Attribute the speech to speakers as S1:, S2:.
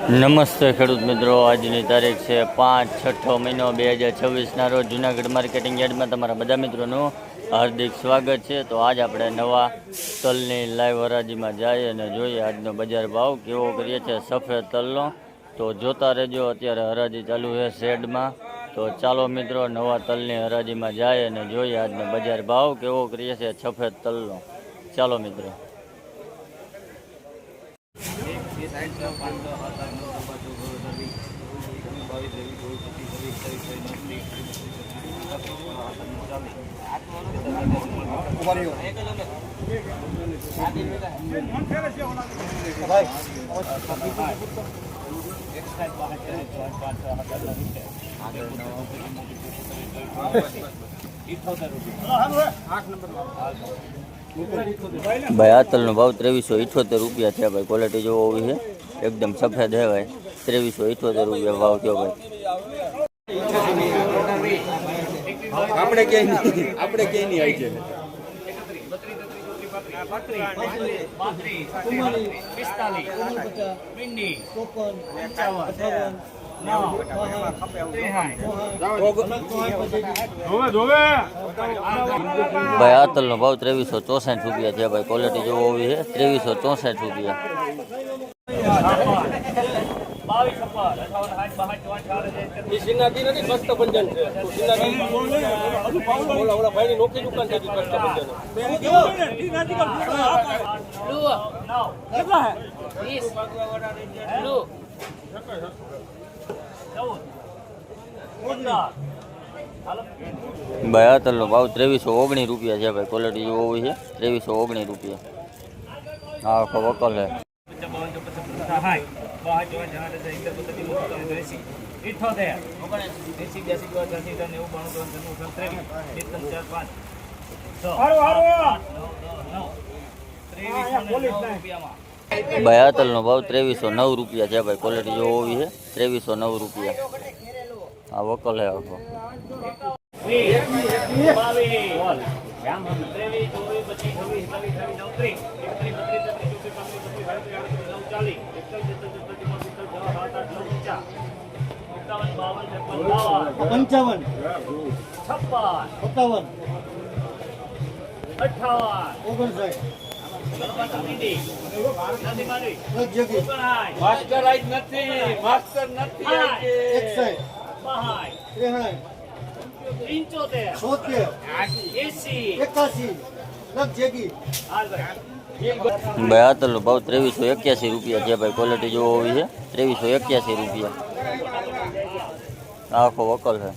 S1: નમસ્તે ખેડૂત મિત્રો, આજની તારીખ છે 5/6/2026ના રોજ જૂનાગઢ માર્કેટિંગ યાર્ડમાં તમારા બધા મિત્રોનું હાર્દિક સ્વાગત છે। તો આજ આપણે નવા તલની લાઈવ હરાજીમાં જઈએ અને જોઈએ આજનો બજાર ભાવ કેવો કરીએ છે સફેદ તલનો। તો જોતા રહેજો, અત્યારે હરાજી ચાલુ છે શેડમાં। તો ચાલો મિત્રો નવા તલની હરાજીમાં જઈએ અને જોઈએ આજનો બજાર ભાવ કેવો કરીએ છે સફેદ તલનો। ચાલો મિત્રો। भाई आ तल नो भाव 2378 रुपया है भाई। क्वालिटी जो होवी है एकदम सफेद है भाई। 2378 रुपया भाव थयो भाई।
S2: આપણે કે નહીં આવી છે
S1: भाई आ तल नो भाव 2364 रुपया है भाई। क्वालिटी जो होवी है 2364 रुपया। भाई आ तल नो भाव 2319 रुपया है भाई। क्वालिटी जो होवी है 2319 रुपया। हाँ वकल है। भाई आ तल नो भाव 2309 रुपया है भाई। क्वालिटी जो होवी है 2309 रुपया। हाँ वकल है आखो।
S3: पंचावन
S4: 56
S3: 57
S4: 58
S2: માસ્ટર આજ નથી માસ્ટર નથી
S1: भाई आ तल नो भाव 2381 रुपया है भाई। क्वालिटी जो होवी है 2381 रुपया। आखो वकल है।